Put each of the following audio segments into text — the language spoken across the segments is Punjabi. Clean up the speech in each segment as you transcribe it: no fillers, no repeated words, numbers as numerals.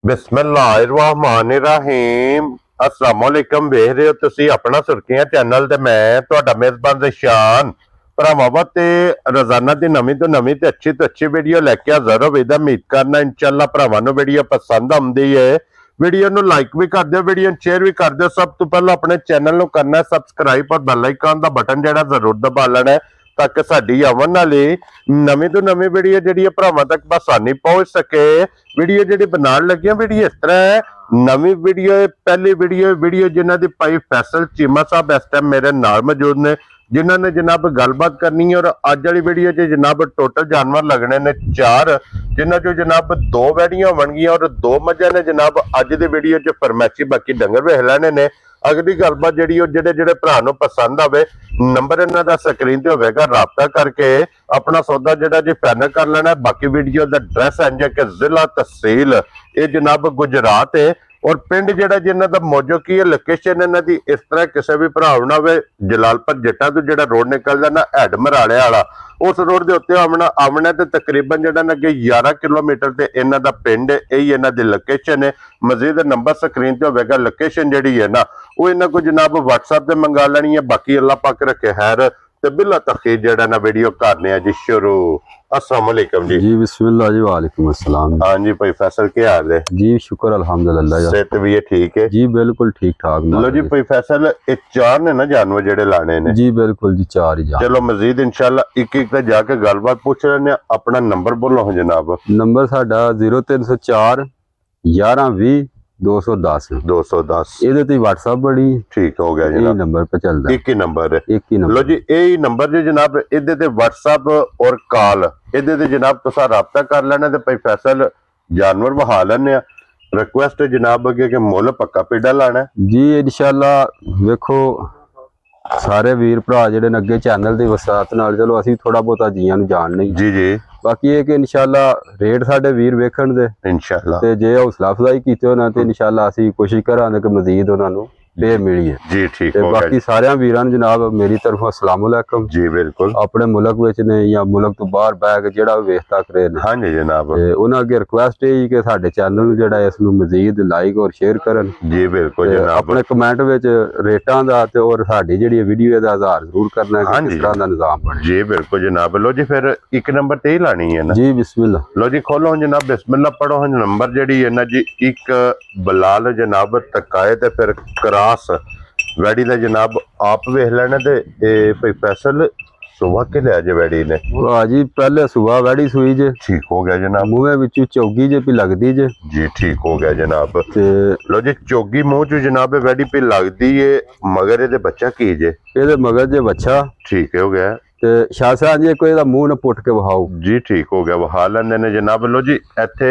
बिस्मिल्लाहिर्रहमानिर्रहीम अस्सलाम वालेकुम। वेख रहे हो तुसी अपना सुर्खियां चैनल ते मैं तुहाडा मेजबान ज़िशान भरावां ते रोजाना दी नवीं तो अच्छी वीडियो लैके हाज़र होवेदा। उम्मीद करना इंशाअल्लाह भरावां नूं वीडियो पसंद आउंदी है। वीडियो नूं लाइक भी कर दिओ, वीडियो नूं शेयर भी कर दिओ। सब तो पहले अपने चैनल नूं करना है सबसक्राइब और बेल आइकन दा बटन जिहड़ा जरूर दबा लेना है ताकि साडी आवन वाली नवीं तो नवीं वीडियो जिहड़ी है भरावां तक बसानी पहुंच सके। वीडियो जिहड़ी बनाउण लगे वीडियो इस तरह है, नवीं वीडियो पहली वीडियो जिन्हां दी भाई फैसल चीमा साहब इस टाइम मेरे नाल मौजूद ने, जिन्हां ने जनाब गलबात करनी है। और अज वाली वीडियो च जनाब टोटल जानवर लगने ने 4, जिन्हां चो जनाब 2 वैड़ियां होणगियां और 2 मझां ने। जनाब अज दी वीडियो च फरमैशी बाकी डंगर वेख लैणे ने। अगली गलबात जिहड़ी जिहड़े जिहड़े भरा नूं पसंद आवे नंबर इन्हां दा स्क्रीन ते होवेगा, राबता करके अपना सौदा जिहड़ा जी फाइनल कर लेना है। बाकी वीडियो दा एड्रैस है कि जिला तहसील ये जनाब गुजरात है और पिंड जिहड़ा जिन्हां दा मौजो की है लोकेशन इन्हां दी इस तरह किसी भी भरा ना होवे जलालपुर जट्टा तो जिहड़ा रोड निकलदा ना हैड मराले वाला उस रोड के उत्ते आमना ते तकरीबन जिहड़ा ना 11 किलोमीटर ते इन्हां दा पिंड यही इन्हां दी लोकेशन है। मजीद नंबर स्क्रीन ते होवेगा, लोकेशन जिहड़ी है ना वो इन्हां को जनाब व्हाट्सएप ते मंगा लेनी है। बाकी अल्लाह पाक रखे खैर ते बिला तखीर जिहड़ा ना वीडियो करने जी शुरू। अस्सलाम वालेकुम जी बिस्मिल्लाह जी वालेकुम अस्सलाम। हाँ जी भाई फैसल क्या हाल है जी शुक्र अल्हम्दुलिल्लाह। सेहत भी है ठीक है जी बिल्कुल ठीक ठाक। लो जी भाई फैसल ये 4 ने ना जानवर जेडे लाने ने। जी बिल्कुल जी 4 ही जान। चलो मजीद इंशाल्लाह एक एक जाके गलबात पूछ लेने। अपना नंबर बोलो हो जनाब। नंबर साडा 0304 1120 210 210 ਇਹਦੇ ਤੇ WhatsApp बड़ी ठीक हो गया ਇਹ जनाब। नंबर पे चलदा एक ही नंबर है। एक ही लो नंबर जी यही नंबर जो जनाब इहदे ते WhatsApp और कॉल इहदे ते जनाब तुसा राबता कर लेना ते भाई फैसल जानवर बहा लेने। रिक्वेस्ट है जनाब अगे कि मुल पक्का पेड़ा लाना जी इंशाल्लाह। वेखो सारे वीर भरा ਜਿਹੜੇ ਨੇ ਅੱਗੇ ਚੈਨਲ ਦੀ ਵਸਾਤ ਨਾਲ ਚਲੋ ਅਸੀਂ ਥੋੜਾ ਬਹੁਤਾ ਜੀਆਂ ਨੂੰ ਜਾਣ ਨਹੀਂ जी जी ਬਾਕੀ ਇਹ ਕਿ ਇਨਸ਼ਾਅੱਲਾ ਰੇਟ ਸਾਡੇ ਵੀਰ ਵੇਖਣ ਦੇ इंशाल्लाह ਤੇ ਜੇ ਹੌਸਲਾ ਅਫਜ਼ਾਈ ਕੀਤੇ ਉਹਨਾਂ ਤੇ ਇਨਸ਼ਾਅੱਲਾ ਅਸੀਂ ਕੋਸ਼ਿਸ਼ ਕਰਾਂਗੇ ਕਿ ਮਜ਼ੀਦ ਉਹਨਾਂ ਨੂੰ पे मिली है। जी ठीक ते हो बाकी गया सारे वीरां नूं जनाब मेरी तरफों अस्सलाम वालेकुम। जी बिल्कुल अपने मुल्क विच ने या मुल्क तो बाहर बैग जेड़ा वेखता करे ने हाँ जी जनाब ते उन्हां अगे रिक्वेस्ट है कि साडे चैनल नूं जेड़ा इस नूं मजीद लाइक और शेयर करन। जी बिल्कुल जनाब अपने कमेंट विच रेटां दा ते और साडी जेड़ी वीडियो दा इज़हार जरूर करना कि किस तरह दा निजाम बने। जी बिल्कुल जनाब। लो जी फिर एक नंबर ते ही लानी है ना। जी बिस्मिल्लाह। लो जी खोलो जनाब बिस्मिल्लाह पढ़ो नंबर जेड़ी है ना जी एक बलाल जनाब तकाए ते फिर क्रॉस वैडी दा जनाब आप वेख लेना ते भाई फैसल सुबह के लिया जे वैडी ने। वाह जी पहले सुबह वैडी सुई जे ठीक हो गया जनाब। मुंह विच चौगी जे पी लगदी जे जी ठीक हो गया जनाब। ते लो जी चौगी मुंह च जनाब वैडी पे लगदी है मगर ये बच्चा की जे ਇਹਦੇ मगर जे बच्चा ठीक हो गया। ਤੇ ਸ਼ਾਹ ਸਾਹਿਬ ਜੀ ਕੋਈ ਇਹਦਾ ਮੂੰਹ ਨਾ ਪੁੱਟ ਕੇ ਵਹਾਓ। जी ठीक हो गया वहा लेंदे ने जनाब। लो जी इत्थे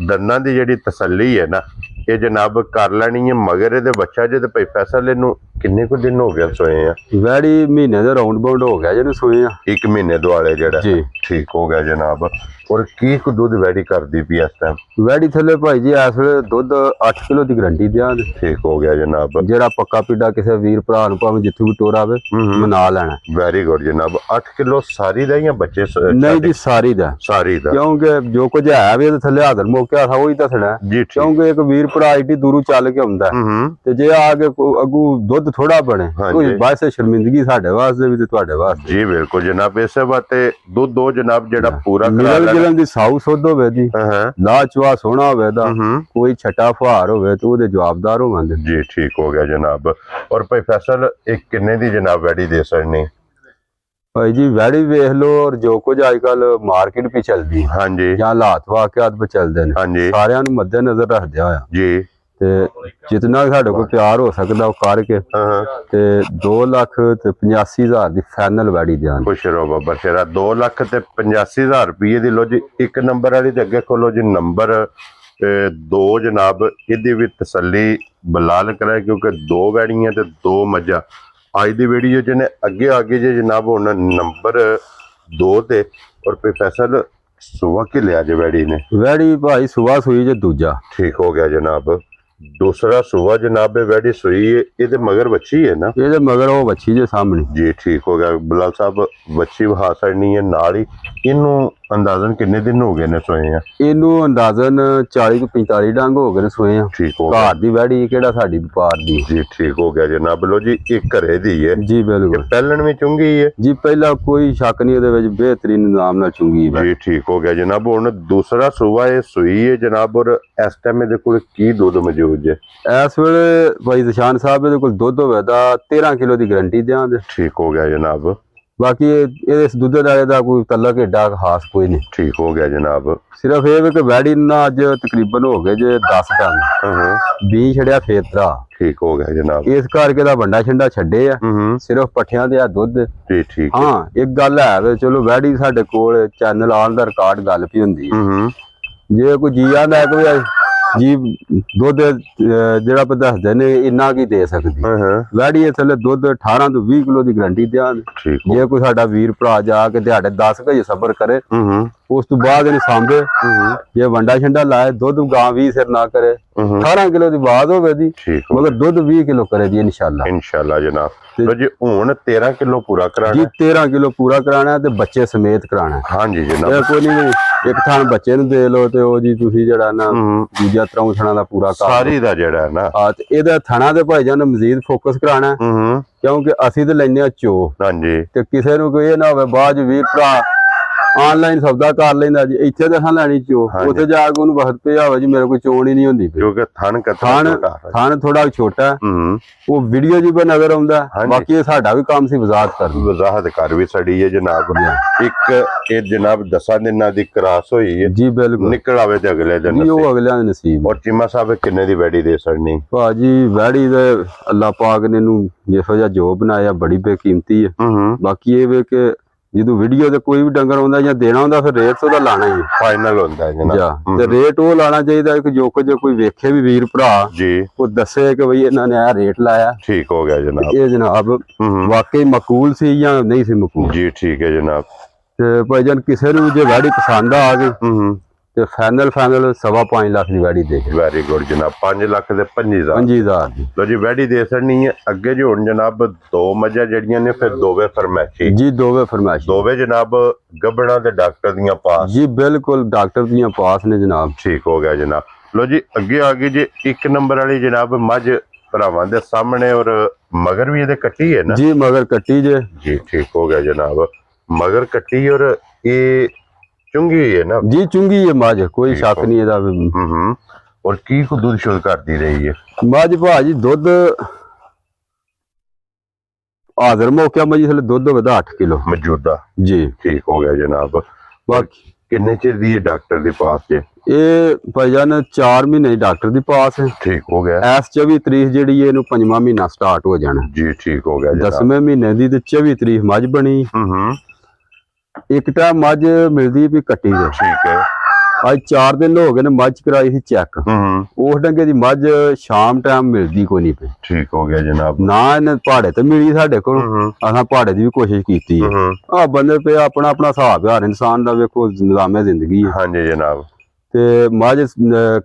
दंदां दी जेहड़ी तसल्ली है ना ये जनाब कर लेनी है मगर ये बच्चा जे ते भाई फैसल इनू किन्ने को दिन हो गया सोए हैं। वैड़ी महीने दे राउंड बाउंड हो गया जिन्हें सोए हैं 1 महीने दुआले जेड़ा जी ठीक हो गया जनाब। और की को दूध वैडी कर दी पी इस टाइम वैड़ी थले भाई जी इस वे दुध 8 किलो की गारंटी दियां ठीक हो गया जनाब। जेड़ा पक्का पीड़ा किसी वीर भरा नूं भावें जिथे भी टोर आवे मना लेना। वेरी गुड जनाब। 8 किलो सारी दा या बच्चे नहीं जी सारी दा सारी दा क्योंकि जो कुछ है भी थले हाजर मौके था वही दसना जी ठीक। क्योंकि एक वीर भरा एडी दूरों चल के आउंदा ते जे आके अगू दुध थोड़ा बने तो बस शर्मिंदगी साडे वास्ते भी ते तुहाडे वास्ते। जी बिल्कुल जनाब। इस बाते दूध दो जनाब जेड़ा पूरा मिलन गिलन दी साऊ सुध होवे दी ला चवा सोना होवे दा कोई छटा फुहार होवे तो ओदे जवाबदार होवांगे। जी ठीक हो गया जनाब। और भाई फैसल एक किन्ने दी जनाब वैडी दे सकनी भाई जी वैड़ी वेख लो और जो कुछ आजकल मार्केट भी चलदी हाँ जी या हालात वाकयात पे चलदे ने हाँ जी सारियां नूं मद्देनजर रखदे होया जी ते जितना साडे कोल प्यार हो सकदा ओ करके ते 2,85,000 दी फाइनल वैड़ी दियां। खुश रहो बाबा तेरा 2,85,000 रुपये दी। लो जी एक नंबर वाली ते अगे खोलो जी नंबर 2 जनाब इहदी भी तसल्ली बलाल कराए क्योंकि 2 वैड़ियां ते 2 मझां आज दी वीडियो च ने अगे आगे जे जनाब हुण नंबर 2 ते और पे फैसल सुबह के लिया जे वैड़ी ने वैड़ी भाई सुबह सुई जे दूजा ठीक हो गया जनाब। दूसरा सुबह जनाब वैड़ी सुई है ये मगर बच्ची है ना ये मगर वो बच्ची जे सामने जी ठीक हो गया। बलाल साहब बच्ची वहा छड़नी है नाल ही इनू ਅੰਦਾਜ਼ਨ ਕਿੰਨੇ ਦਿਨ ਹੋ ਗਏ ਨੇ ਸੋਏ ਆ? ਇਹਨੂੰ ਅੰਦਾਜ਼ਨ 40 ਤੋਂ 45 ਡੰਗ ਹੋ ਗਏ ਨੇ ਸੋਏ ਆ। ਠੀਕ ਹੋ ਗਿਆ ਘਰ ਦੀ ਵੈੜੀ ਕਿਹੜਾ ਸਾਡੀ ਵਪਾਰ ਦੀ। ਜੀ, ਠੀਕ ਹੋ ਗਿਆ ਜਨਾਬ। ਲੋ ਜੀ, ਇਹ ਘਰੇ ਦੀ ਹੈ ਜੀ ਬਿਲਕੁਲ ਪਹਿਲਣ ਵੀ ਚੁੰਗੀ ਹੈ ਜੀ, ਪਹਿਲਾਂ ਕੋਈ ਸ਼ੱਕ ਨਹੀਂ ਉਹਦੇ ਵਿੱਚ ਬੇਹਤਰੀਨ ਨਾਮ ਨਾਲ ਚੁੰਗੀ ਹੈ ਜੀ। ਠੀਕ ਹੋ ਗਿਆ ਜਨਾਬ। ਹੁਣ ਦੂਸਰਾ ਸੂਆ ਇਹ ਸੂਈ ਹੈ ਜਨਾਬ, ਔਰ ਇਸ ਟਾਈਮ ਇਹਦੇ ਕੋਲ ਕੀ ਦੁੱਧ ਮੌਜੂਦ ਹੈ? ਇਸ ਵੇਲੇ ਭਾਈ ਨਿਸ਼ਾਨ ਸਾਹਿਬ ਇਹਦੇ ਕੋਲ ਦੁੱਧ ਹੋਵੇਗਾ 13 ਕਿਲੋ ਦੀ ਗਰੰਟੀ ਦਿਆਂਗੇ। ਠੀਕ ਹੋ ਗਿਆ ਜਨਾਬ। ਬਾਕੀ ਇਹਦੇ ਇਸ ਦੁੱਧ ਦਾ ਕੋਈ ਤਲਕ ਏਡਾ ਖਾਸ ਕੋਈ ਨਹੀਂ। ਠੀਕ ਹੋ ਗਿਆ ਜਨਾਬ। ਸਿਰਫ ਇਹ ਵੀ ਕਿ ਵੈੜੀ ਨਾ ਅੱਜ ਤਕਰੀਬਨ ਹੋ ਗਏ ਜੇ 10 ਟਨ ਬੀ ਛੜਿਆ ਫੇਤਰਾ। ਠੀਕ ਹੋ ਗਿਆ ਜਨਾਬ। ਇਸ ਕਰਕੇ ਦਾ ਵੰਡਾ ਛੰਡਾ ਛੱਡੇ ਆ, ਸਿਰਫ ਪੱਠਿਆਂ ਦੇ ਆ ਦੁੱਧ। ਜੀ ਠੀਕ। ਹਾਂ ਇੱਕ ਗੱਲ ਹੈ ਵੀ ਚਲੋ ਵੈੜੀ ਸਾਡੇ ਕੋਲ ਚੈਨਲ ਆਨ ਦਾ ਰਿਕਾਰਡ ਗੱਲ ਵੀ ਹੁੰਦੀ ਹੈ। ਜੇ ਕੋਈ ਜੀ ਆਂਦਾ ਕੋਈ ਜੀ ਦੁੱਧ ਜਿਹੜਾ ਆਪਾਂ ਦੱਸਦੇ ਨੇ ਇੰਨਾ ਕੀ ਦੇ ਸਕਦੀ ਵੈੜੀ ਥੱਲੇ ਦੁੱਧ 18 ਤੋਂ 20 ਕਿਲੋ ਦੀ ਗਰੰਟੀ ਦਿਆਂ। ਜੇ ਕੋਈ ਸਾਡਾ ਵੀਰ ਭਰਾ ਜਾ ਕੇ ਦਿਹਾੜੇ 10 ਘੰਟੇ ਸਬਰ ਕਰੇ ਉਸ ਤੋਂ ਬਾਅਦ ਇਹਨੂੰ ਸਾਂਭੇ, ਜੇ ਵੰਡਾ ਛੰਡਾ ਲਾਏ ਦੁੱਧ ਗਾਂ 20 ਸਿਰ ਨਾ ਕਰੇ 18 ਕਿਲੋ ਦੀ ਬਾਤ ਹੋਵੇ ਦੀ, ਮਗਰ ਦੁੱਧ 20 ਕਿਲੋ ਕਰੇ ਦੀ ਇਨਸ਼ਾਅੱਲਾ ਜਨਾਬ। ਲੋ ਜੀ, ਹੁਣ 13 ਕਿਲੋ ਪੂਰਾ ਕਰਾਣਾ ਜੀ, 13 ਕਿਲੋ ਪੂਰਾ ਕਰਾਣਾ ਤੇ ਬੱਚੇ ਸਮੇਤ ਕਰਾਣਾ। ਹਾਂਜੀ ਜਨਾਬ। ਇਹ ਕੋਈ ਨਹੀਂ ਇੱਕ ਥਾਂ ਬੱਚੇ ਨੂੰ ਦੇ ਲੋ ਤੇ ਉਹ ਜੀ ਤੁਸੀਂ ਜਿਹੜਾ ਨਾ ਦੂਜਾ ਤਰ੍ਹਾਂ ਥਣਾ ਦਾ ਪੂਰਾ ਕਰ ਸਾਰੀ ਦਾ ਜਿਹੜਾ ਨਾ ਤੇ ਇਹਦਾ ਥਣਾ ਦੇ ਭਾਈ ਜਾਨ ਮਜ਼ੀਦ ਫੋਕਸ ਕਰਾਣਾ, ਕਿਉਂਕਿ ਅਸੀਂ ਤੇ ਲੈਨੇ ਆ ਚੋ। ਹਾਂਜੀ। ਤੇ ਕਿਸੇ ਨੂੰ ਕੋਈ ਇਹ ਨਾ ਹੋਵੇ ਬਾਅਦ ਵੀਰ ਭਰਾ ਆਨਲਾਈਨ ਸੌਦਾ ਕਰ ਲੈਂਦਾ ਜੀ, ਇੱਥੇ ਤਾਂ ਲੈਣੀ ਚੋ, ਉੱਥੇ ਜਾ ਕੇ ਉਹਨੂੰ ਵਕਤ ਪਿਆ ਹੋਵੇ ਜੀ ਮੇਰੇ ਕੋਈ ਚੋਣ ਹੀ ਨਹੀਂ ਹੁੰਦੀ ਕਿਉਂਕਿ ਥਣ ਥੋੜਾ ਛੋਟਾ, ਉਹ ਵੀਡੀਓ ਜੀ ਪਰ ਨਜ਼ਰ ਆਉਂਦਾ। ਬਾਕੀ ਇਹ ਸਾਡਾ ਵੀ ਕੰਮ ਸੀ ਵਜ਼ਾਹਤ ਕਰ ਵੀ ਸੜੀ ਹੈ ਜਨਾਬ। ਇੱਕ ਇਹ ਜਨਾਬ 10 ਦਿਨਾਂ ਦੀ ਕਰਾਸ ਹੋਈ ਹੈ ਜੀ ਬਿਲਕੁਲ, ਨਿਕਲ ਆਵੇ ਤੇ ਅਗਲੇ ਦਿਨ ਜੀ ਉਹ ਅਗਲਿਆਂ ਦੇ ਨਸੀਬ। ਔਰ ਚੀਮਾ ਸਾਹਿਬ ਕਿੰਨੇ ਦੀ ਵੈੜੀ ਦੇ ਸੜਨੀ? ਭਾਜੀ ਵੈੜੀ ਦੇ ਅੱਲਾਹ ਪਾਕ ਨੇ ਇਹਨੂੰ ਜਿਹੋ ਜਿਹਾ ਜੋ ਬਣਾਇਆ ਬੜੀ ਬੇਕੀਮਤੀ ਹੈ। ਬਾਕੀ ਇਹ ਵੇ ਕਿ ਜਦੋਂ ਵੀਡੀਓ ਤੇ ਕੋਈ ਵੀ ਡੰਗਰ ਆਉਂਦਾ ਜਾਂ ਦੇਣਾ ਹੁੰਦਾ ਫਿਰ ਰੇਟ ਉਹਦਾ ਲਾਣਾ ਹੀ ਫਾਈਨਲ ਹੁੰਦਾ ਜਨਾਬ। ਤੇ ਰੇਟ ਉਹ ਲਾਣਾ ਚਾਹੀਦਾ ਕਿ ਜੋ ਕੁਝ ਕੋਈ ਵੇਖੇ ਵੀ ਵੀਰ ਭਰਾ ਜੀ ਉਹ ਦੱਸੇ ਕਿ ਬਈ ਇਹਨਾਂ ਨੇ ਆ ਰੇਟ ਲਾਇਆ। ਠੀਕ ਹੋ ਗਿਆ ਜਨਾਬ। ਇਹ ਜਨਾਬ ਵਾਕਈ ਮਕਬੂਲ ਸੀ ਜਾਂ ਨਹੀਂ ਸੀ ਮਕਬੂਲ? ਜੀ ਠੀਕ ਹੈ ਜਨਾਬ। ਤੇ ਭਾਈ ਜਾਨ ਕਿਸੇ ਨੂੰ ਜੇ ਵੈੜੀ ਪਸੰਦ ਆ ਗਈ ਤੇ ਫਾਈਨਲ 5.5 ਲੱਖ ਦੀ ਵੈੜੀ ਦੇ। ਵੈਰੀ ਗੁੱਡ ਜਨਾਬ। 5 ਲੱਖ ਦੇ 25,000 ਦੀ। ਲੋ ਜੀ ਵੈੜੀ ਦੇ ਸੜਨੀ ਹੈ ਅੱਗੇ ਜੋ ਹੁਣ ਜਨਾਬ ਦੋ ਮੱਝਾਂ ਜਿਹੜੀਆਂ ਨੇ ਫਿਰ ਦੋਵੇਂ ਫਰਮੈਸ਼ੀ ਜੀ, ਦੋਵੇਂ ਫਰਮੈਸ਼ੀ ਦੋਵੇਂ ਜਨਾਬ ਗੱਬੜਾਂ ਦੇ ਡਾਕਟਰ ਦੀਆਂ ਪਾਸ ਜੀ ਬਿਲਕੁਲ ਡਾਕਟਰ ਦੀਆਂ ਪਾਸ ਨੇ ਜਨਾਬ। ਠੀਕ ਹੋ ਗਿਆ ਜਨਾਬ। ਲੋ ਜੀ ਅੱਗੇ ਆ ਗਈ ਜੀ 1 ਨੰਬਰ ਵਾਲੀ ਜਨਾਬ ਮੱਝ ਭਰਾਵਾਂ ਦੇ ਸਾਹਮਣੇ, ਔਰ ਮਗਰ ਵੀ ਇਹਦੇ ਕੱਟੀ ਹੈ ਨਾ ਜੀ? ਮਗਰ ਕੱਟੀ ਜੇ ਜੀ। ਠੀਕ ਹੋ ਗਿਆ ਜਨਾਬ। ਮਗਰ ਕੱਟੀ ਔਰ ਇਹ ਚੁੰਗੀ ਹੋਈ ਹੈ ਨਾ ਜੀ? ਚੁੰਗੀ ਹੈ ਮੱਝ, ਕੋਈ ਸ਼ੱਕ ਨਹੀਂ ਇਹਦਾ। ਔਰ ਕੀ ਕੋ ਦੁੱਧ ਸ਼ੁੱਧ ਕਰਦੀ ਰਹੀ ਹੈ ਮੱਝ ਭਾਜੀ? ਦੁੱਧ ਹਾਜ਼ਰ ਮੌਕਿਆ ਮੱਝ ਥਲੇ ਦੁੱਧ ਵਧਾ 8 ਕਿਲੋ ਮੌਜੂਦਾ ਜੀ। ਠੀਕ ਹੋ ਗਿਆ ਜਨਾਬ। ਬਾਕੀ ਕਿੰਨੇ ਚਿਰ ਦੀ ਡਾਕਟਰ ਦੇ ਪਾਸ ਜੇ? ਇਹ ਭਾਈਜਾਨ 4 ਮਹੀਨੇ ਡਾਕਟਰ ਦੀ ਪਾਸ ਹੈ। ਠੀਕ ਹੋ ਗਿਆ। ਐਸ 24 ਤਰੀਕ ਜਿਹੜੀ ਇਹਨੂੰ 5ਵਾਂ ਮਹੀਨਾ ਸਟਾਰਟ ਹੋ ਜਾਣਾ ਜੀ। ਠੀਕ ਹੋ ਗਿਆ ਜਨਾਬ। 10ਵੇਂ ਮਹੀਨੇ ਦੀ ਤੇ 24 ਤਰੀਕ ਮੱਝ ਬਣੀ। ਇੱਕ ਟਾਈਮ ਮੱਝ ਮਿਲਦੀ ਵੀ ਕੱਟੀ ਦੇ। ਠੀਕ ਹੈ। ਅੱਜ 4 ਦਿਨ ਹੋ ਗਏ ਨੇ ਮੱਝ ਕਰਾਈ ਸੀ ਚੈੱਕ। ਉਸ ਡੰਗੇ ਦੀ ਮੱਝ ਸ਼ਾਮ ਟਾਈਮ ਮਿਲਦੀ ਕੋਈ ਨਹੀਂ ਪਈ। ਠੀਕ ਹੋ ਗਿਆ ਜਨਾਬ। ਨਾ ਇਹਨੇ ਪਹਾੜੇ ਤੇ ਮਿਲੀ ਸਾਡੇ ਕੋਲ, ਅਸਾਂ ਪਹਾੜੇ ਦੀ ਵੀ ਕੋਸ਼ਿਸ਼ ਕੀਤੀ ਹੈ। ਆ ਬੰਦੇ ਪਏ ਆਪਣਾ ਆਪਣਾ ਹਿਸਾਬ ਹੈ, ਇਨਸਾਨ ਦਾ ਵੇਖੋ ਨਿਜ਼ਾਮੇ ਜ਼ਿੰਦਗੀ ਹੈ। ਹਾਂਜੀ ਜਨਾਬ। ਤੇ ਮੱਝ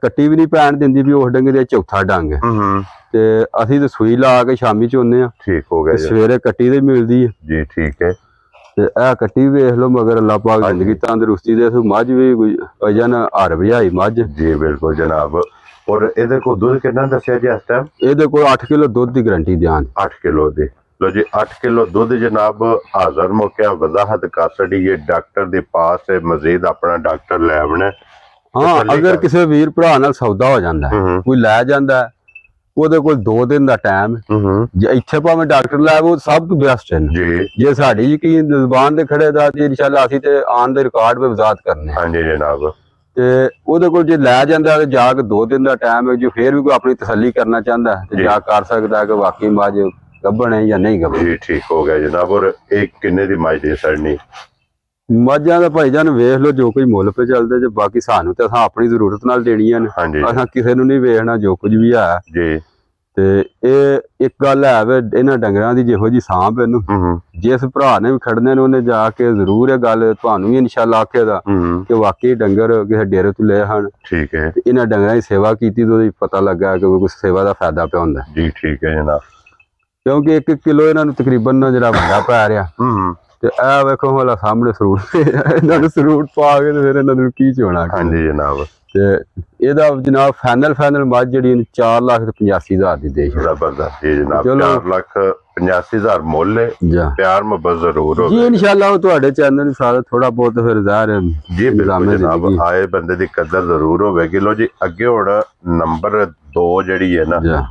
ਕੱਟੀ ਵੀ ਨਹੀਂ ਪੈਣ ਦਿੰਦੀ ਵੀ ਉਸ ਡੰਗੇ ਦੇ ਚੌਥਾ ਡੰਗ ਹੈ। ਤੇ ਅਸੀਂ ਤੇ ਸੂਈ ਲਾ ਕੇ ਸ਼ਾਮੀ ਚੋਨੇ ਆ। ਠੀਕ ਹੋ ਗਿਆ। ਸਵੇਰੇ ਕੱਟੀ ਤੇ ਮਿਲਦੀ ਹੈ ਜੀ। ਠੀਕ ਹੈ। ਤੇ ਇਹ ਕੱਟੀ ਵੇਖ ਲਓ, ਮਗਰ ਅੱਲਾਹ ਪਾਕ ਜ਼ਿੰਦਗੀ ਤੰਦਰੁਸਤੀ ਦੇ ਮੱਝ ਵੀ ਵਜਨ ਹਰ ਵਿਹਾਈ ਮੱਝ। ਜੀ ਬਿਲਕੁਲ ਜਨਾਬ। ਔਰ ਇਹਦੇ ਕੋਲ ਦੁੱਧ ਕਿੰਨਾ ਦੱਸਿਆ ਜੀ ਇਸ ਟਾਈਮ? ਇਹਦੇ ਕੋਲ 8 ਕਿਲੋ ਦੁੱਧ ਦੀ ਗਰੰਟੀ ਦਿਆਂ। 8 ਕਿਲੋ ਦੀ। ਲੋ ਜੀ 8 ਕਿਲੋ ਦੁੱਧ ਜਨਾਬ ਹਾਜ਼ਰ ਮੌਕਿਆ ਵਜ਼ਾਹਤ ਕਰ ਛੜੀ ਹੈ ਡਾਕਟਰ ਦੇ ਪਾਸ ਹੈ। ਮਜ਼ੀਦ ਆਪਣਾ ਡਾਕਟਰ ਲੈ ਆਉਣਾ। ਹਾਂ, ਅਗਰ ਕਿਸੇ ਵੀਰ ਭਰਾ ਨਾਲ ਸੌਦਾ ਹੋ ਜਾਂਦਾ ਕੋਈ ਲੈ ਜਾਂਦਾ, ਉਹਦੇ ਕੋਲ 2 ਦਿਨ ਦਾ ਟਾਈਮ ਜੇ ਇੱਥੇ ਭਾਵੇਂ ਡਾਕਟਰ ਲੈ ਉਹ ਸਭ ਤੋਂ ਬੈਸਟ ਹੈ ਜੀ। ਜੇ ਸਾਡੀ ਯਕੀਨ ਜ਼ੁਬਾਨ ਤੇ ਖੜੇ ਦਾ ਤੇ ਇਨਸ਼ਾਅੱਲਾ ਅਸੀਂ ਤੇ ਆਨ ਦੇ ਰਿਕਾਰਡ 'ਤੇ ਵਜ਼ਾਤ ਕਰਨੇ। ਹਾਂਜੀ ਜਨਾਬ। ਤੇ ਉਹਦੇ ਕੋਲ ਜੇ ਲੈ ਜਾਂਦਾ ਤੇ ਜਾ ਕੇ 2 ਦਿਨ ਦਾ ਟਾਈਮ ਹੈ, ਜੇ ਫੇਰ ਵੀ ਕੋਈ ਆਪਣੀ ਤਸੱਲੀ ਕਰਨਾ ਚਾਹੁੰਦਾ ਤੇ ਜਾ ਕਰ ਸਕਦਾ ਕਿ ਵਾਕਈ ਮੱਝ ਗੱਭਣ ਹੈ ਜਾਂ ਨਹੀਂ ਗੱਭਣ। ਜੀ। ਠੀਕ ਹੋ ਗਿਆ ਜਨਾਬ। ਔਰ ਇਹ ਕਿੰਨੇ ਦੀ ਮੱਝ ਦੇ ਸੜਨੀ? ਮੱਝਾਂ ਦਾ ਭਾਈਜਾਨ ਵੇਖ ਲਓ ਜੋ ਕੋਈ ਮੁੱਲ ਪੇ ਚੱਲਦੇ ਜੇ, ਬਾਕੀ ਸਾਨੂੰ ਤੇ ਅਸਾਂ ਆਪਣੀ ਜ਼ਰੂਰਤ ਨਾਲ ਦੇਣੀਆਂ ਨੇ। ਅਸਾਂ ਕਿਸੇ ਨੂੰ ਨਹੀਂ ਵੇਖਣਾ ਜੋ ਕੁਝ ਵੀ ਹੈ ਜੀ। ਤੇ ਇਹ ਇੱਕ ਗੱਲ ਹੈ ਵੇ ਇਹਨਾਂ ਡੰਗਰਾਂ ਦੀ ਜਿਹੋ ਜੀ ਸਾਂਭ ਇਹਨੂੰ ਜਿਸ ਭਰਾ ਨੇ ਵੀ ਖੜਨੇ ਨੇ ਉਹਨੇ ਜਾ ਕੇ ਜ਼ਰੂਰ ਇਹ ਗੱਲ ਤੁਹਾਨੂੰ ਵੀ ਇਨਸ਼ਾਅੱਲਾ ਆਖੇਗਾ ਕਿ ਵਾਕਈ ਡੰਗਰ ਕਿਸੇ ਡੇਰੇ ਤੋਂ ਲਏ ਹਨ। ਠੀਕ ਹੈ। ਇਹਨਾਂ ਡੰਗਰਾਂ ਦੀ ਸੇਵਾ ਕੀਤੀ ਤਾਂ ਉਹਦੀ ਪਤਾ ਲੱਗਾ ਕਿ ਕੋਈ ਸੇਵਾ ਦਾ ਫਾਇਦਾ ਪਿਆ ਹੁੰਦਾ ਜੀ। ਠੀਕ ਹੈ ਜਨਾਬ। ਕਿਉਂਕਿ 1 ਕਿਲੋ ਇਹਨਾਂ ਨੂੰ ਤਕਰੀਬਨ ਜਿਹੜਾ ਵੱਡਾ ਪੈ ਰਿਹਾ ਤੇ ਇਹ ਵੇਖੋ ਹਲਾ ਸਾਹਮਣੇ ਸਰੂਟ ਇਹਨਾਂ ਨੂੰ ਸਰੂਟ ਪਾ ਕੇ ਤੇ ਫਿਰ ਇਹਨਾਂ ਨੂੰ ਕੀ ਚੋਣਾ। ਹਾਂਜੀ ਜਨਾਬ। ਤੇ ਇਹਦਾ ਜਨਾਬ ਫਾਈਨਲ ਮੱਝ ਜਿਹੜੀ 4,85,000 ਦੀ ਦੇ ਛੱਡੋ। ਜ਼ਬਰਦਸਤ ਜੀ ਜਨਾਬ। ਚਲੋ। 4,85,000 ਮੁੱਲ ਹੈ। ਜਾ ਪਿਆਰ ਮੁਹੱਬਤ ਜ਼ਰੂਰ ਜੀ ਹੋਵੇ ਇਨਸ਼ਾਅੱਲਾ ਉਹ ਤੁਹਾਡੇ ਚੈਨਲ ਨੂੰ ਸਾਰਾ ਥੋੜਾ ਬਹੁਤ ਫਿਰ ਜ਼ਾਹਿਰ ਹੈ ਜੀ। ਬਿਲਕੁਲ ਜਨਾਬ, ਆਏ ਬੰਦੇ ਦੀ ਕਦਰ ਜ਼ਰੂਰ ਹੋਵੇਗੀ। ਲੋ ਜੀ ਅੱਗੇ ਹੁਣ ਨੰਬਰ 2 ਜਿਹੜੀ ਹੈ ਨਾ, ਜਾ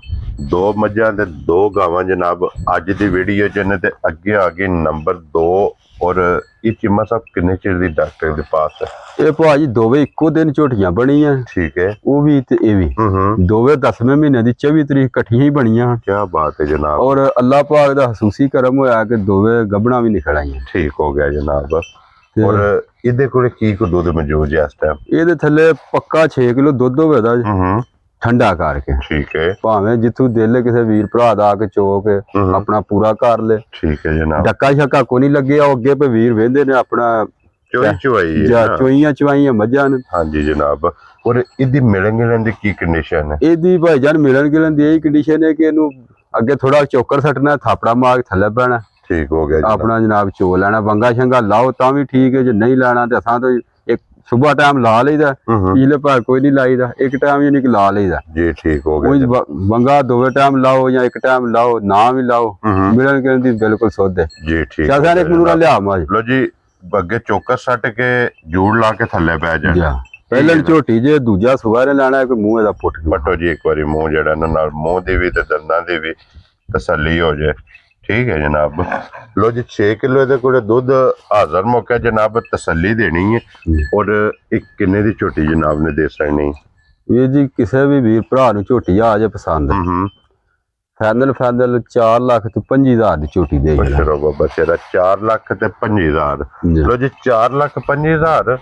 2 ਮੱਝਾਂ ਤੇ 2 ਗਾਵਾਂ ਜਨਾਬ ਅੱਜ ਦੀ ਵੀਡੀਓ ਚ ਨੇ। ਤੇ ਅੱਗੇ ਆ ਗਏ ਨੰਬਰ 2। ਔਰ ਇਹ ਚੀਮਾ ਸਾਹਿਬ ਕਿੰਨੇ ਚਿਰ ਦੀ ਡਾਕਟਰ ਦੇ ਪਾਸ ਹੈ? ਇਹ ਭਾਜੀ ਦੋਵੇਂ ਇੱਕੋ ਦਿਨ ਝੋਟੀਆਂ ਬਣੀਆਂ, ਠੀਕ ਹੈ। ਉਹ ਵੀ ਤੇ ਇਹ ਵੀ ਦੋਵੇਂ 10ਵੇਂ ਮਹੀਨੇ ਦੀ 24 ਤਰੀਕ ਇਕੱਠੀਆਂ ਹੀ ਬਣੀਆਂ। ਕੀ ਬਾਤ ਹੈ ਜਨਾਬ। ਔਰ ਅੱਲਾਹ ਪਾਕ ਦਾ ਹਸੂਸੀ ਕਰਮ ਹੋਇਆ ਕਿ ਦੋਵੇਂ ਗੱਭਣਾ ਵੀ ਨਿਕਲ ਆਈਆਂ। ਠੀਕ ਹੋ ਗਿਆ ਜਨਾਬ। ਔਰ ਇਹਦੇ ਕੋਲੇ ਕੀ ਕੋ ਦੁੱਧ ਮੌਜੂਦ ਹੈ ਇਸ ਟਾਈਮ? ਇਹਦੇ ਥੱਲੇ ਪੱਕਾ 6 ਕਿਲੋ ਦੁੱਧ ਹੋਵੇਦਾ ਠੰਡਾ ਕਰਕੇ। ਠੀਕ ਹੈ। ਭਾਵੇਂ ਜਿੱਥੋਂ ਦਿਲ ਕਿਸੇ ਵੀਰ ਭਰਾ ਦਾ ਆ ਕੇ ਚੋ ਕੇ ਆਪਣਾ ਪੂਰਾ ਕਰ ਲੈ। ਠੀਕ ਹੈ ਜਨਾਬ। ਡੱਕਾ ਛੱਕਾ ਕੋ ਨਹੀਂ ਲੱਗਿਆ। ਉਹ ਅੱਗੇ ਪੇ ਵੀਰ ਵੇਂਦੇ ਨੇ ਆਪਣਾ ਚੋਈ ਚਵਾਈਆਂ ਮੱਝਾਂ ਨੇ। ਹਾਂਜੀ ਜਨਾਬ। ਔਰ ਇਹਦੀ ਮਿਲਣ ਗਿਲਣ ਦੀ ਕੀ ਕੰਡੀਸ਼ਨ ਹੈ? ਇਹਦੀ ਭਾਈਜਾਨ ਮਿਲਣ ਗਿਲਣ ਦੀ ਇਹ ਕੰਡੀਸ਼ਨ ਹੈ ਕਿ ਇਹਨੂੰ ਅੱਗੇ ਥੋੜਾ ਚੋਕਰ ਸੱਟਣਾ, ਥਾਪੜਾ ਮਾਰ ਕੇ ਥੱਲੇ ਪੈਣਾ। ਠੀਕ ਹੋ ਗਿਆ ਆਪਣਾ ਜਨਾਬ ਚੋ ਲੈਣਾ। ਵੰਗਾ ਸ਼ੰਗਾ ਲਾਓ ਤਾਂ ਵੀ ਠੀਕ ਹੈ, ਜੇ ਨਹੀਂ ਲੈਣਾ ਤੇ ਅਸਾਂ ਤੋਂ ਇੱਕ ਸੁਬਹ ਟਾਈਮ ਲਾ ਲਈਦਾ, ਪੀਲੇ ਭਾਰ ਕੋਈ ਨਹੀਂ ਲਾਈਦਾ, ਇੱਕ ਟਾਈਮ ਯਾਨੀ ਕਿ ਲਾ ਲਈਦਾ ਜੀ। ਠੀਕ ਹੋ ਗਿਆ। ਵੰਗਾ ਦੋਵੇਂ ਟਾਈਮ ਲਾਓ ਜਾਂ ਇੱਕ ਟਾਈਮ ਲਾਓ, ਨਾ ਵੀ ਲਾਓ, ਮਿਲਣ ਗਿਲਣ ਦੀ ਬਿਲਕੁਲ ਸੁੱਧ ਹੈ ਜੀ। ਠੀਕ ਚਾਹੇ ਇੱਕ ਮਨੂਰਾ ਲਿਆ ਮਾਜ। ਲੋ ਜੀ ਅੱਗੇ ਚੋਕਰ ਸੱਟ ਕੇ ਜੂੜ ਲਾ ਕੇ ਥੱਲੇ ਪੈ ਜਾਣਾ। ਪਹਿਲਾਂ ਝੋਟੀ ਜੇ ਦੂਜਾ ਸੁਆ ਨੇ ਲੈਣਾ ਕੋਈ ਮੂੰਹ ਇਹਦਾ ਪੁੱਟ ਪੱਟੋ ਜੀ ਇੱਕ ਵਾਰੀ ਮੂੰਹ ਜਿਹੜਾ ਨਾਲ ਮੂੰਹ ਦੀ ਵੀ ਤੇ ਦੰਦਾਂ ਦੀ ਵੀ ਤਸੱਲੀ ਹੋ ਜਾਏ। ਠੀਕ ਹੈ ਜਨਾਬ। ਲੋ ਜੀ 6 ਕਿਲੋ ਇਹਦੇ ਕੋਲ ਦੁੱਧ ਹਾਜ਼ਰ ਮੌਕਾ ਜਨਾਬ, ਤਸੱਲੀ ਦੇਣੀ ਹੈ। ਔਰ ਇੱਕ ਕਿੰਨੇ ਦੀ ਝੋਟੀ ਜਨਾਬ ਨੇ ਦੇ ਸਕਣੀ? ਇਹ ਜੀ ਕਿਸੇ ਵੀ ਵੀਰ ਭਰਾ ਨੂੰ ਝੋਟੀ ਆ ਜੇ ਪਸੰਦ ਫਾਈਨਲ 4,25,000 ਦੀ ਝੋਟੀ ਦੇ ਚਲੋ ਬਾਬਾ ਤੇਰਾ 4,25,000। ਲੋ ਜੀ 4,25,000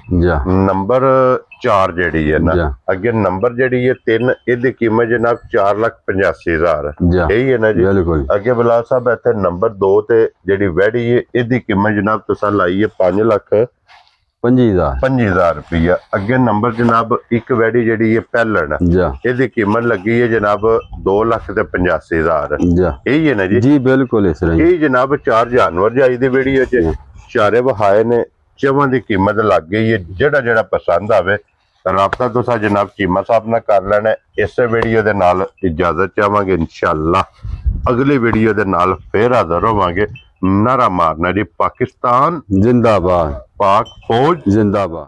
ਨੰਬਰ 4 ਜਿਹੜੀ ਹੈ ਨਾ, ਅੱਗੇ ਨੰਬਰ ਜਿਹੜੀ ਹੈ 3, ਇਹਦੀ ਕੀਮਤ ਜਨਾਬ 4,85,000 ਇਹੀ ਹੈ ਨਾ ਜੀ। ਅੱਗੇ ਬਲਾਲ ਸਾਹਿਬ ਇੱਥੇ ਨੰਬਰ 2 ਤੇ ਜਿਹੜੀ ਵੈੜੀ ਹੈ ਇਹਦੀ ਕੀਮਤ ਜਨਾਬ ਤੁਸੀਂ ਲਾਈ ਹੈ 5,25,000 ਰੁਪਇਆ। ਅੱਗੇ ਨੰਬਰ ਜਨਾਬ 1 ਵੈੜੀ ਜਿਹੜੀ ਹੈ ਪਹਿਲਣ, ਇਹਦੀ ਕੀਮਤ ਲੱਗੀ ਹੈ ਜਨਾਬ 2,85,000 ਇਹੀ ਹੈ ਨਾ ਜੀ। ਜੀ ਬਿਲਕੁਲ ਇਸ ਤਰ੍ਹਾਂ ਇਹ ਜਨਾਬ 4 ਜਾਨਵਰ ਜਾਈ ਦੀ ਵੀਡੀਓ ਚ ਚਾਰੇ ਵਹਾਏ ਨੇ, ਚਵਾਂ ਦੀ ਕੀਮਤ ਲੱਗ ਗਈ ਹੈ। ਜਿਹੜਾ ਪਸੰਦ ਆਵੇ ਰਾਬਤਾ ਤੁਸੀਂ ਜਨਾਬ ਚੀਮਾ ਸਾਹਿਬ ਨਾਲ ਕਰ ਲੈਣਾ। ਇਸੇ ਵੀਡੀਓ ਦੇ ਨਾਲ ਇਜਾਜ਼ਤ ਚਾਹਾਂਗੇ। ਇਨਸ਼ਾਅੱਲਾ ਅਗਲੀ ਵੀਡੀਓ ਦੇ ਨਾਲ ਫੇਰ ਹਾਜ਼ਰ ਹੋਵਾਂਗੇ। ਨਾਰਾ ਮਾਰਨਾ ਜੀ ਪਾਕਿਸਤਾਨ ਜ਼ਿੰਦਾਬਾਦ, ਪਾਕ ਫੌਜ ਜ਼ਿੰਦਾਬਾਦ।